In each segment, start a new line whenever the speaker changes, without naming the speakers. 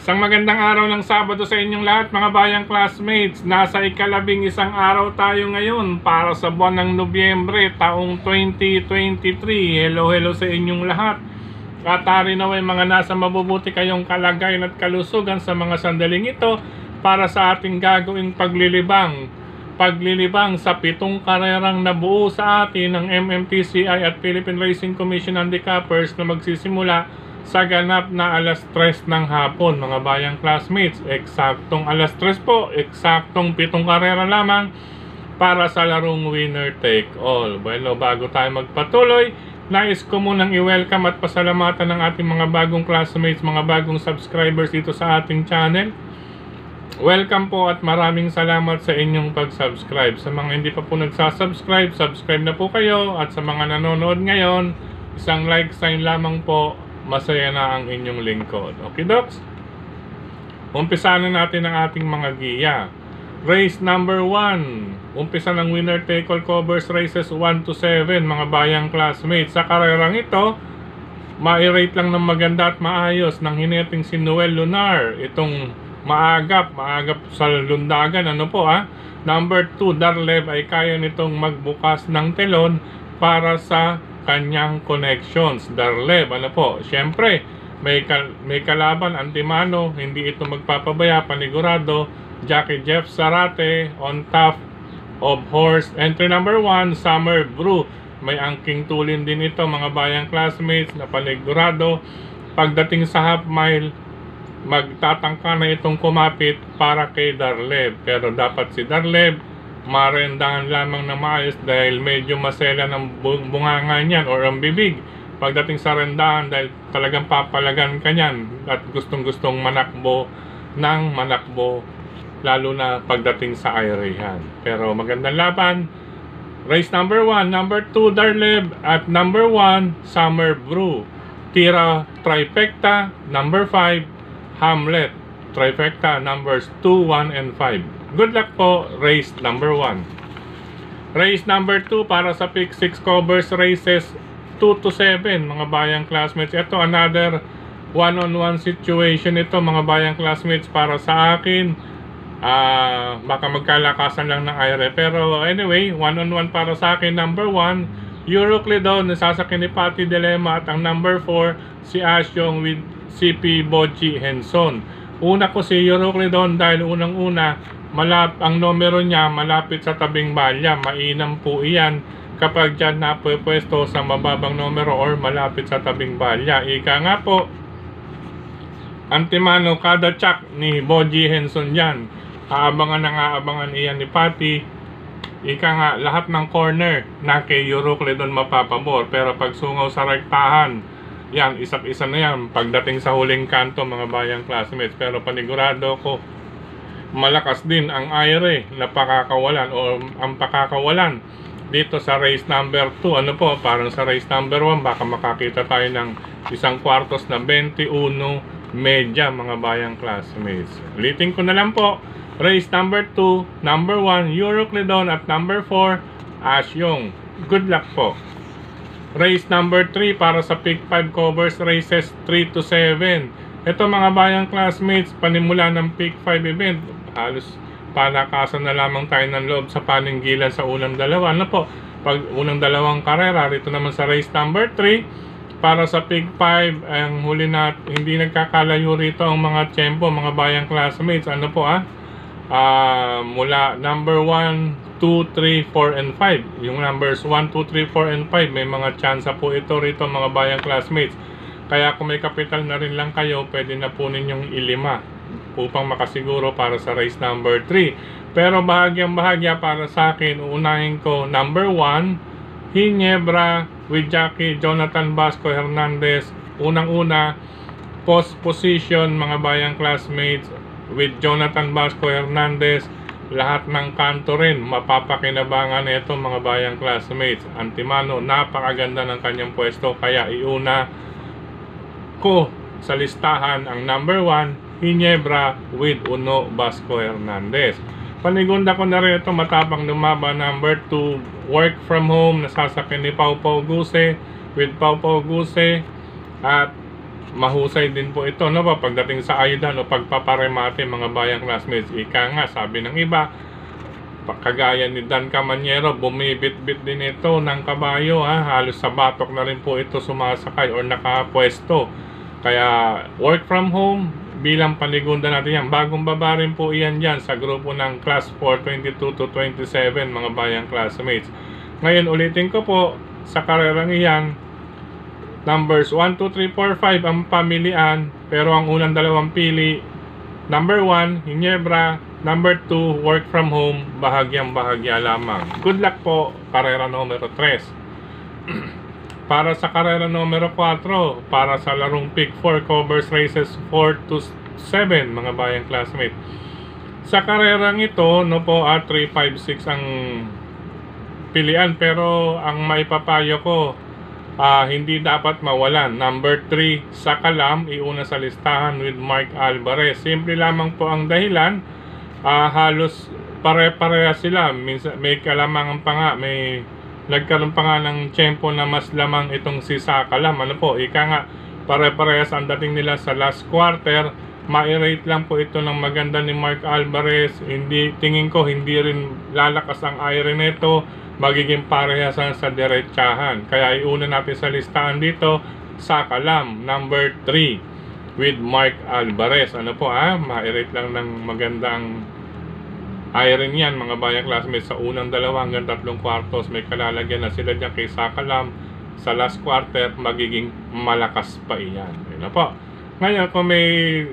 Isang magandang araw ng Sabado sa inyong lahat mga bayang classmates. Nasa ika-11 araw tayo ngayon para sa buwan ng Nobyembre taong 2023. Hello sa inyong lahat. At naway mga nasa mabubuti kayong kalagayan at kalusugan sa mga sandaling ito para sa ating gagawing paglilibang sa 7 karerang nabuo sa atin ng MMTCI at Philippine Racing Commission Handicappers na magsisimula sa ganap na alas 3 ng hapon mga bayang classmates. Eksaktong alas 3 po, eksaktong 7 karera lamang para sa larong winner take all. Bueno, bago tayo magpatuloy, nais ko munang i-welcome at pasalamatan ng ating mga bagong classmates, mga bagong subscribers dito sa ating channel. Welcome po at maraming salamat sa inyong pag-subscribe. Sa mga hindi pa po nagsasubscribe, subscribe na po kayo. At sa mga nanonood ngayon, isang like sign lamang po. Masaya na ang inyong lingkod. Okay, Docs? Umpisa na natin ang ating mga giya. Race number 1. Umpisa ng winner take all covers races 1 to 7, mga bayang classmates. Sa karerang ito, ma-rate lang ng maganda at maayos ng hineting si Noel Lunar. Itong maagap sa lundagan. Ano po Number 2, Darlev ay kaya nitong magbukas ng telon para sa kanyang connections. Darlev, ano po, syempre may kalaban, Antimano, hindi ito magpapabaya, panigurado. Jackie Jeff Sarate on top of horse. Entry number 1, Summer Brew, may angking tulin din ito mga bayang classmates na panigurado. Pagdating sa half mile, magtatangka na itong kumapit para kay Darlev, pero dapat si Darlev marendahan lamang na maayos dahil medyo masela ng bunganga niyan or ang bibig pagdating sa rendahan, dahil talagang papalagan ka niyan at gustong manakbo lalo na pagdating sa airehan. Pero magandang laban. Race number 1, number 2 Darlev at number 1 Summer Brew. Tira trifecta, number 5 Hamlet. Trifecta numbers 2, 1, and 5. Good luck po, race number 1. Race number 2 para sa pick 6 covers races 2 to 7, mga bayang classmates. Ito, another one-on-one situation ito, mga bayang classmates, para sa akin. Baka magkalakasan lang ng aire. Pero anyway, one-on-one para sa akin. Number 1, Euroclidon, nasasakyan ni Patty Dilemma. At ang number 4, si Asyong with CP Boji Henson. Una ko si Euroclidon dahil unang-una, ang numero niya malapit sa tabing balya. Mainam po iyan kapag dyan napupwesto sa mababang numero or malapit sa tabing balya. Ika nga po, Antimano, kada check ni Boji Henson dyan. Aabangan iyan ni Patty. Ika nga, lahat ng corner na kay Euroclidon mapapabor. Pero pag sungaw sa rektahan, yan, isa't-isa na yan pagdating sa huling kanto, mga bayang classmates. Pero panigurado ko, malakas din ang aire na pakakawalan o ang pakakawalan dito sa race number 2. Ano po, parang sa race number 1 baka makakita tayo ng 1/4 na 21 medya, mga bayang classmates. Ulitin ko na lang po. Race number 2, number 1 Euroclidon at number 4 Asyong. Good luck po. Race number 3 para sa pick 5 covers races 3 to 7. Ito, mga bayang classmates, panimula ng pick 5 event. Halos palakasan na lamang tayo ng loob sa paninggilan sa unang dalawa. Ano po, pag unang dalawang karera, rito naman sa race number 3 para sa pick 5, ang huli na hindi nagkakalayo rito ang mga tiyempo, mga bayang classmates. Ano po mula number 1, 2, 3, 4, and 5. Yung numbers 1, 2, 3, 4, and 5, may mga tsansa po ito rito, mga bayang classmates. Kaya kung may kapital na rin lang kayo, pwede na po ninyong ilima upang makasiguro para sa race number 3. Pero bahagyang-bahagya para sa akin, uunahin ko number 1, Ginebra with Jackie Jonathan Vasco Hernandez. Unang-una, post position, mga bayang classmates, with Jonathan Vasco Hernandez. Lahat ng kanto rin mapapakinabangan ito, mga bayang classmates. Antimano, napakaganda ng kanyang pwesto, kaya iuna ko sa listahan ang number 1, Ginebra with Uno Vasco Hernandez. Panigunda ko na rin ito, matapang lumaban, number 2, Work From Home, nasasakyan ni Pau Pau Guse with Pau Pau Guse. At mahusay din po ito, no ba, pagdating sa ayudan o pagpaparemate, mga bayang classmates. Ika nga, sabi ng iba, kagaya ni Dan Camanyero, bumibit-bit din ito ng kabayo, ha? Halos sa batok na rin po ito sumasakay or nakapwesto. Kaya work from home bilang panigunda natin yan. Bagong baba rin po iyan dyan sa grupo ng class 4, 22 to 27, mga bayang classmates. Ngayon ulitin ko po, sa karerang iyan, numbers 1, 2, 3, 4, 5 ang pamilian, pero ang unang dalawang pili, number 1, Ginebra, number 2, work from home, bahagyang bahagya lamang. Good luck po, karera numero 3. Para sa karera numero 4, para sa larong pick 4, covers races 4 to 7, mga bayang classmate. Sa karerang ito, no po, 3, 5, 6 ang pilian, pero ang maipapayo ko, hindi dapat mawalan. Number 3, sa Kalam, iuna sa listahan with Mark Alvarez. Simple lamang po ang dahilan, halos pare-pareha sila. Minsan, may kalamangan pa nga, may nagkaroon pa nga ng tiyempo na mas lamang itong si Sakalam. Ano po, ika nga, pare-parehas ang dating nila sa last quarter. Ma-rate lang po ito ng maganda ni Mark Alvarez. Tingin ko, hindi rin lalakas ang iron nito. Magiging parehasan sa diretsahan. Kaya iuna natin sa listahan dito, Sakalam, number 3 with Mark Alvarez. Ano po, ma-rate lang ng magandang iron yan, mga bayang classmates. Sa unang dalawa hanggang 3 kwartos may kalalagyan na sila dyan kay Sakalam. Sa last quarter magiging malakas pa iyan. Ano po. Ngayon kung may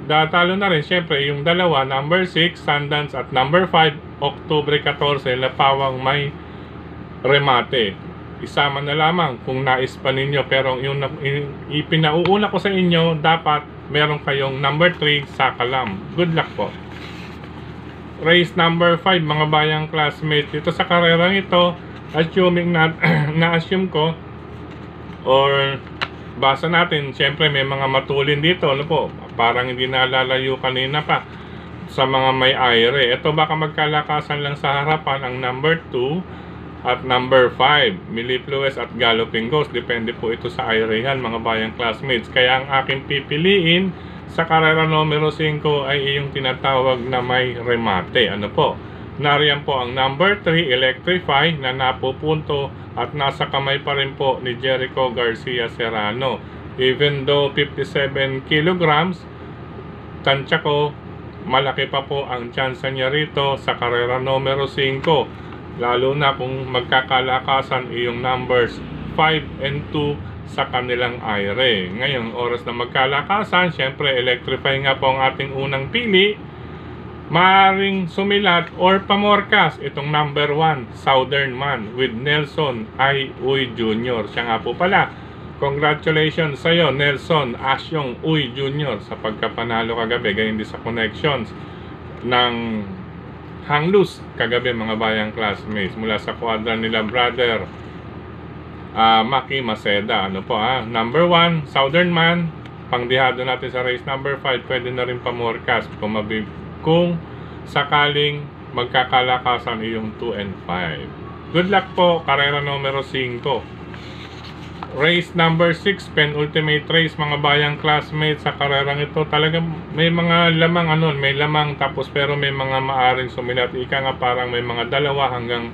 datalo na rin, syempre yung dalawa, number 6 Sundance at number 5 Oktubre 14, Lapawang may remate. Isama na lamang kung nais pa ninyo, pero yung ipinauuna ko sa inyo, dapat meron kayong number 3 Sakalam. Good luck po. Race number 5, mga bayang classmates. Dito sa karerang ito, assuming na-assume ko or basa natin, syempre may mga matulin dito, ano po, parang hindi nalalayo kanina pa sa mga may aire. Ito baka magkalakasan lang sa harapan ang number 2 at number 5, Milliplues at Galloping Ghost. Depende po ito sa airehan, mga bayang classmates. Kaya ang aking pipiliin sa karera numero 5 ay yung tinatawag na may remate. Ano po? Nariyan po ang number 3, Electrify, na napupunto at nasa kamay pa rin po ni Jericho Garcia Serrano. Even though 57 kilograms, tansya ko, malaki pa po ang chance niya rito sa karera numero 5. Lalo na kung magkakalakasan iyong numbers 5 and 2 sa kanilang aire. Ngayon, oras na magkalakasan, syempre Electrify nga po ang ating unang pili. Maaring sumilat or pamorkas itong number 1, Southern Man with Nelson I. Uy Jr. Siya nga po pala. Congratulations sa iyo, Nelson Asyong Uy Jr. sa pagkapanalo kagabi, gayon din sa connections ng Hanglus kagabi, mga bayang classmates, mula sa kwadran nila brother Maki Maceda. Ano po, number 1, Southern Man, pangdihado natin sa race number 5. Pwede na rin pamorkas kung sakaling magkakalakasan iyong 2 and 5. Good luck po, karera numero 5. Race number 6, penultimate race, mga bayang classmates. Sa karerang ito talagang may mga lamang, may lamang, tapos pero may mga maaring sumilat. Ika nga parang may mga 2 hanggang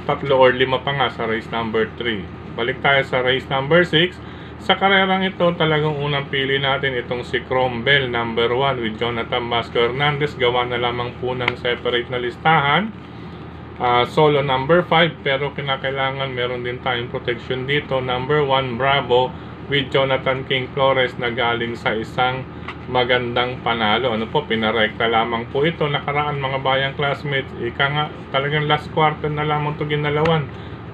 3 or 5 pa nga sa race number 3. Balik tayo sa race number 6. Sa karerang ito talagang unang pili natin itong si Cromwell, number 1 with Jonathan Vasco Hernandez. Gawa na lamang po ng separate na listahan. Solo number 5, pero kinakailangan meron din tayong protection dito. Number 1, Bravo with Jonathan King Flores na galing sa isang magandang panalo. Ano po, pinarekta lamang po ito nakaraan, mga bayang classmates. Ika nga, talagang last quarter na lamang ito ginalawan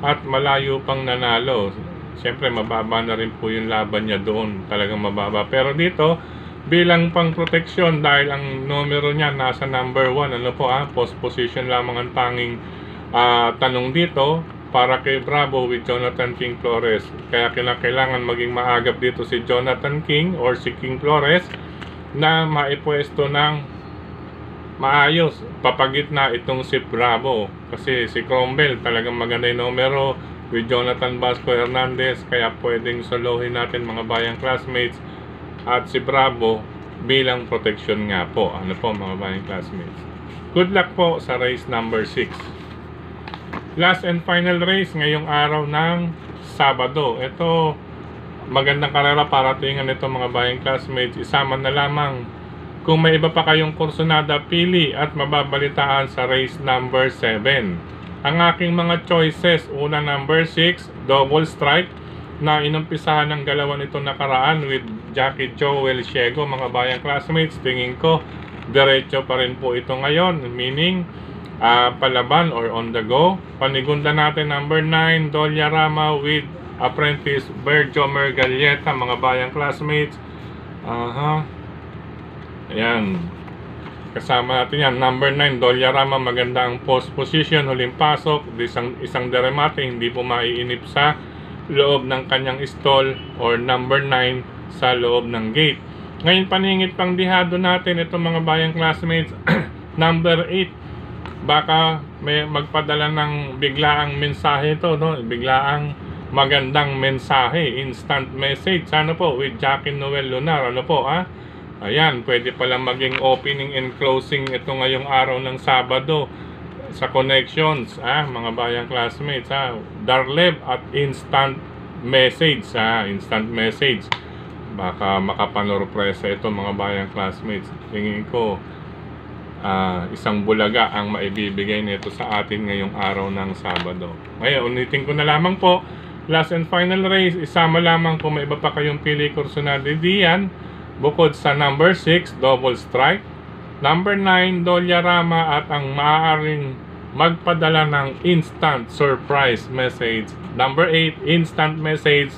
at malayo pang nanalo. Siyempre mababa na rin po yung laban niya doon, talagang mababa. Pero dito, bilang pang protection, dahil ang numero niya nasa number 1, ano po, post position lamang ang tanging tanong dito para kay Bravo with Jonathan King Flores. Kaya kailangan maging maagap dito si Jonathan King or si King Flores na maipwesto ng maayos, papagitna itong si Bravo. Kasi si Cromwell talagang maganda yung numero with Jonathan Vasco Hernandez, kaya pwedeng solohin natin, mga bayang classmates, at si Bravo bilang protection nga po. Ano po mga bayang classmates? Good luck po sa race number 6. Last and final race ngayong araw ng Sabado. Ito, magandang karera para tingnan ito mga bayang classmates. Isama na lamang kung may iba pa kayong kursunada, pili at mababalitaan sa race number 7. Ang aking mga choices, una number 6, Double Strike, na inumpisahan ng galawan ito nakaraan with Jackie Joel Ciego. Mga bayang classmates, tingin ko diretso pa rin po ito ngayon, meaning palaban or on the go. Panigunda natin number 9, Dolyarama with Apprentice Berjo Mergalleta. Mga bayang classmates, ayan, kasama natin yan. Number 9, Dolyarama, maganda ang post position, huling pasok, isang deremate, hindi po maiinip sa loob ng kanyang stall, or number 9 sa loob ng gate. Ngayon, paningit pang dihado natin ito mga bayang classmates. Number 8, baka may magpadala ng biglaang mensahe ito, no? Biglaang magandang mensahe, instant message. Ano po, with Jackie Noel Lunar, ano po, ayan, pwede palang maging opening and closing ito ngayong araw ng Sabado sa connections, mga bayang classmates, Darlev at instant message, instant message. Baka makapanorpresa ito mga bayang classmates. Tingin ko isang bulaga ang maibibigay nito sa atin ngayong araw ng Sabado. Ngayon, ulitin ko na lamang po, last and final race, isama lamang kung may iba pa kayong pili kursunada diyan. Bukod sa number 6, Double Strike, number 9, Dolyarama, at ang maaaring magpadala ng instant surprise message, number 8, instant message,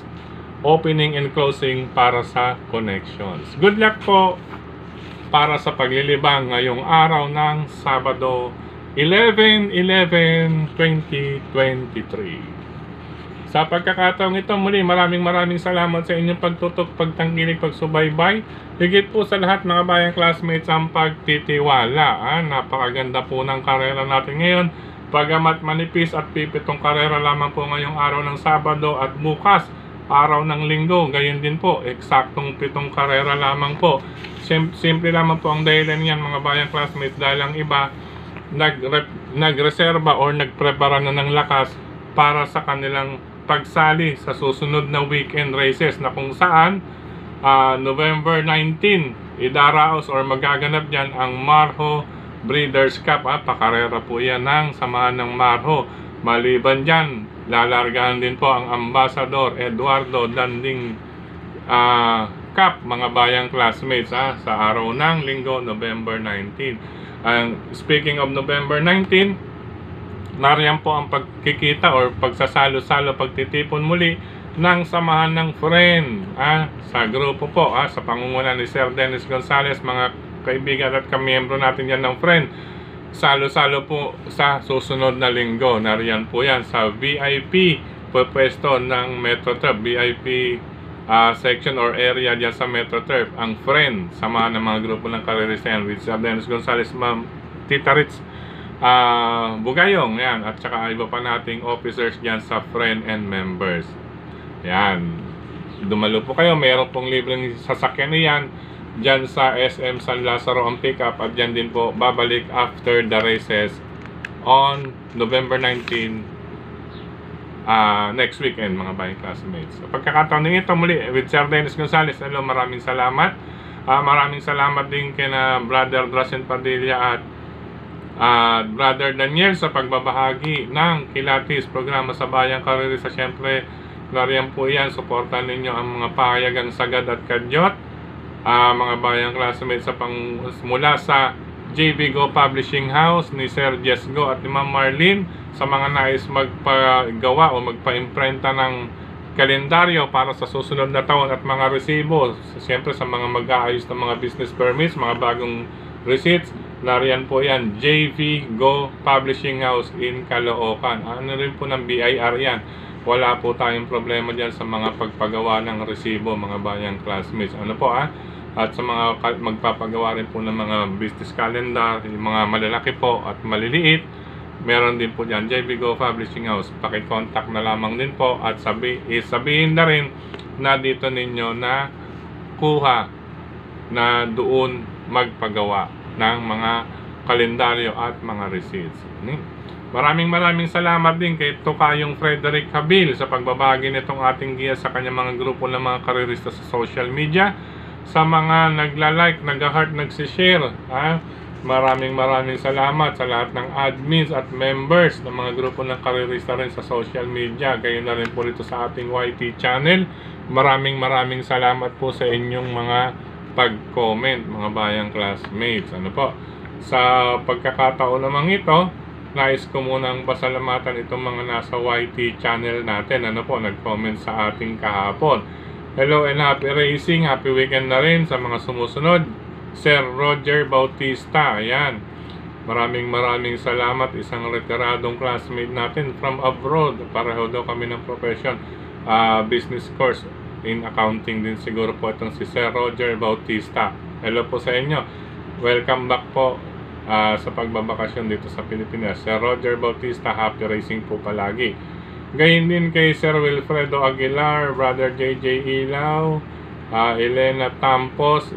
opening and closing para sa connections. Good luck po para sa paglilibang ngayong araw ng Sabado, 11/11/2023. Sa pagkakataong ito muli, maraming salamat sa inyong pagtutok, pagtanggilig, pagsubaybay. Higit po sa lahat mga bayang classmates ang pagtitiwala. Napakaganda po ng karera natin ngayon. Pagamat manipis at pipitong karera lamang po ngayong araw ng Sabado at bukas, araw ng Linggo. Gayon din po, eksaktong 7 karera lamang po. Simple lamang po ang dahilan yan mga bayang classmates, dahil ang iba nagreserba or nagprepara na ng lakas para sa kanilang pagsali sa susunod na weekend races na kung saan November 19 idaraos or magaganap dyan ang Marho Breeders' Cup. Pakarera po yan ng samahan ng Marho. Maliban dyan, lalargahan din po ang Ambassador Eduardo Danding Cup mga bayang classmates sa araw ng Linggo, November 19. Speaking of November 19, nariyan po ang pagkikita or pagsasalo-salo, pagtitipon muli ng samahan ng friend sa grupo po, sa pangunguna ni Sir Dennis Gonzales. Mga kaibigan at kamiyembro natin yan ng friend, salo-salo po sa susunod na linggo. Nariyan po yan sa VIP pwesto ng MetroTurf, VIP section or area dyan sa MetroTurf. Ang friend, samahan ng mga grupo ng karerisan with Sir Dennis Gonzales, Ma'am Tita Ritz Bugayong, yan, at saka iba pa nating officers dyan sa friend and members. Yan, dumalo po kayo, meron pong libreng sasakyan niyan dyan sa SM San Lazaro ang pick up, at dyan din po babalik after the races on November 19 next weekend mga bayang classmates. Sa pagkakataon din ito muli with Sir Dennis Gonzales, hello, maraming salamat. Maraming salamat din kina Brother Drasen Padilla at Brother Daniel sa pagbabahagi ng Kilatis programa sa Bayang Karerisa. Siyempre, nariyan po yan, suportan ninyo ang mga pahayagang sagad at kadyot, mga bayang classmates mula sa JB Go Publishing House ni Sir Jess Go at ni Ma'am Marlene, sa mga nais magpagawa o magpa-imprenta ng kalendaryo para sa susunod na taon at mga resibo. Siyempre sa mga mag-aayos ng mga business permits, mga bagong receipts, nariyan po yan, JV Go Publishing House in Caloocan. Ano rin po ng BIR yan. Wala po tayong problema dyan sa mga pagpagawa ng resibo mga bayang classmates. Ano po at sa mga magpapagawa rin po ng mga business calendar, yung mga malalaki po at maliliit, meron din po dyan JV Go Publishing House. Paki-contact na lamang din po at sabihin na rin na dito ninyo na kuha na doon magpagawa ng mga kalendaryo at mga receipts. Maraming salamat din kay Tokayong Frederick Habil sa pagbabahagi nitong ating giya sa kanyang mga grupo ng mga karerista sa social media. Sa mga nagla-like, nag-heart, nagsishare, maraming salamat sa lahat ng admins at members ng mga grupo ng karerista rin sa social media. Gaya na rin po rito sa ating YT channel. Maraming salamat po sa inyong mga pag-comment, mga bayang classmates. Ano po? Sa pagkakataon namang ito, nais ko munang pasalamatan itong mga nasa YT channel natin. Ano po? Nag-comment sa ating kahapon. Hello and happy racing, happy weekend na rin sa mga sumusunod. Sir Roger Bautista, ayan. Maraming salamat, isang retiradong classmate natin from abroad. Pareho daw kami ng profession, business course in accounting din siguro po itong si Sir Roger Bautista. Hello po sa inyo. Welcome back po sa pagbabakasyon dito sa Pilipinas. Sir Roger Bautista, happy racing po palagi. Gayon din kay Sir Wilfredo Aguilar, Brother JJ Ilaw, Elena Tampos,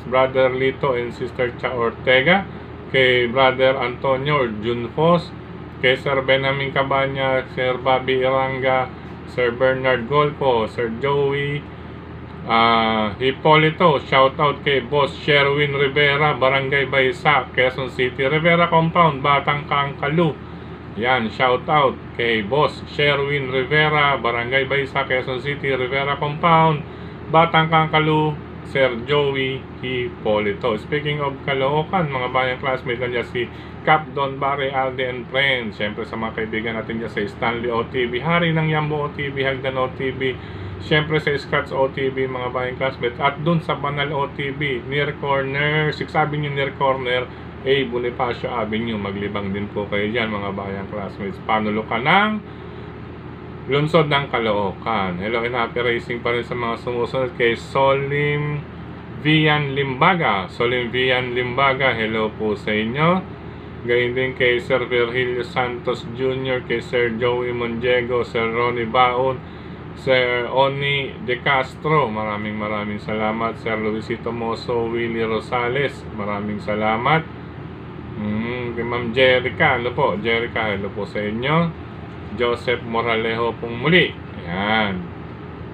Brother Lito and Sister Cha Ortega, kay Brother Antonio Junfos, kay Sir Benjamin Cabanya, Sir Bobby Iranga, Sir Bernard Golpo, Sir Joey Hipolito, shoutout kay Boss Sherwin Rivera, Barangay Baysa, Quezon City, Rivera Compound, Batang Kangkalu. Yan, shout out kay Boss Sherwin Rivera, Barangay Baysa, Quezon City, Rivera Compound, Batang Kangkalu, Sir Joey Hipolito. Speaking of Caloocan, mga bayang classmates nandiyan si Cap Don Barre, Alde and Friends. Siyempre sa mga kaibigan natin dyan sa Stanley OTV, Hari ng Yambo OTV, Hagdan OTV, siyempre sa Scratch OTV, mga bayang classmates. At dun sa Banal OTV, near corner, 6 Avenue near corner, Bonifacio Avenue, maglibang din po kayo dyan mga bayang classmates. Panulukan ng lungsod ng Caloocan. Hello and happy racing pa rin sa mga sumusunod kay Solim Vian Limbaga. Solim Vian Limbaga, hello po sa inyo. Gayon din kay Sir Virgilio Santos Jr., kay Sir Joey Monjego, Sir Ronnie Baon, Sir Oni De Castro, maraming salamat. Sir Luisito Moso, Willie Rosales, maraming salamat. Kay Ma'am Jerica, ano po? Jerica, hello po sa inyo. Joseph Moralejo pong muli. Ayan.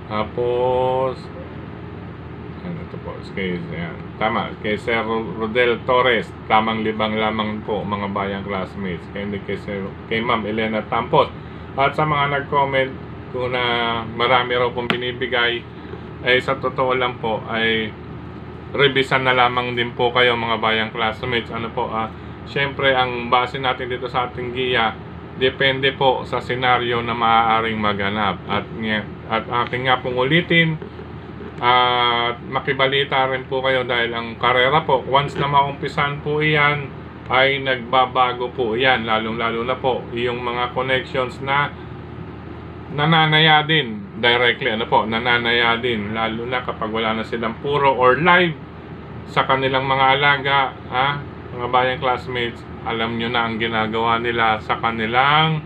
Tapos, ano ito po? Ayan. Tama. Kay Sir Rodel Torres, tamang libang lamang po, mga bayang classmates. Kay Ma'am Elena Tampos. At sa mga nag-comment kung na marami raw pong binibigay, ay sa totoo lang po, ay revisan na lamang din po kayo mga bayang classmates. Ano po, syempre ang base natin dito sa ating giya, depende po sa senaryo na maaaring maganap. At aking nga pong ulitin, at makibalita rin po kayo dahil ang karera po, once na maumpisan po iyan, ay nagbabago po iyan. Lalo na po yung mga connections na nananaya din directly, nananaya din, lalo na kapag wala na silang puro or live sa kanilang mga alaga, mga bayang classmates, alam nyo na ang ginagawa nila sa kanilang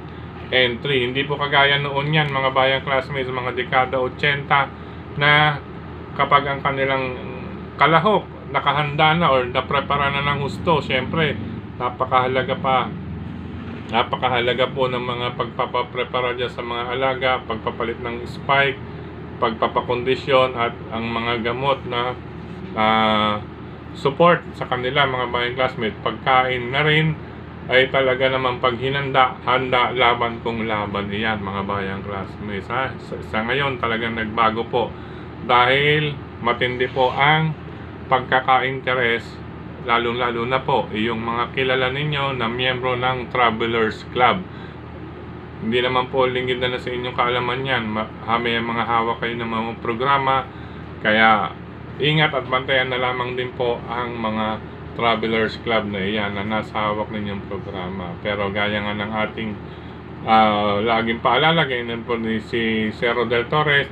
entry. Hindi po kagaya noon yan, mga bayang classmates, mga dekada 80, na kapag ang kanilang kalahok nakahanda na or naprepara na ng husto, syempre napakahalaga po ng mga pagpapaprepara dyan sa mga alaga, pagpapalit ng spike, pagpapakondisyon at ang mga gamot na support sa kanila, mga bayang classmates. Pagkain na rin ay talaga naman pag handa laban kung laban iyan, mga bayang classmates. Sa ngayon talagang nagbago po dahil matindi po ang pagkaka-interes, lalo na po yung mga kilala ninyo na miyembro ng Travelers Club. Hindi naman po lingid na sa inyong kaalaman yan. May mga hawak kayo ng mga programa, kaya ingat at bantayan na lamang din po ang mga Travelers Club na iyan na nasa hawak ninyong programa. Pero gaya nga ng ating laging paalala, ganyan po ni si Sir Rodel Torres,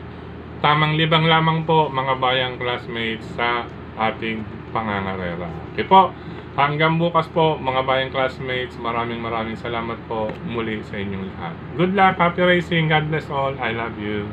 tamang libang lamang po mga bayang classmates sa ating pangangarera. Okay po, hanggang bukas po mga bayang classmates, maraming salamat po muli sa inyong lahat. Good luck, happy racing, God bless all, I love you.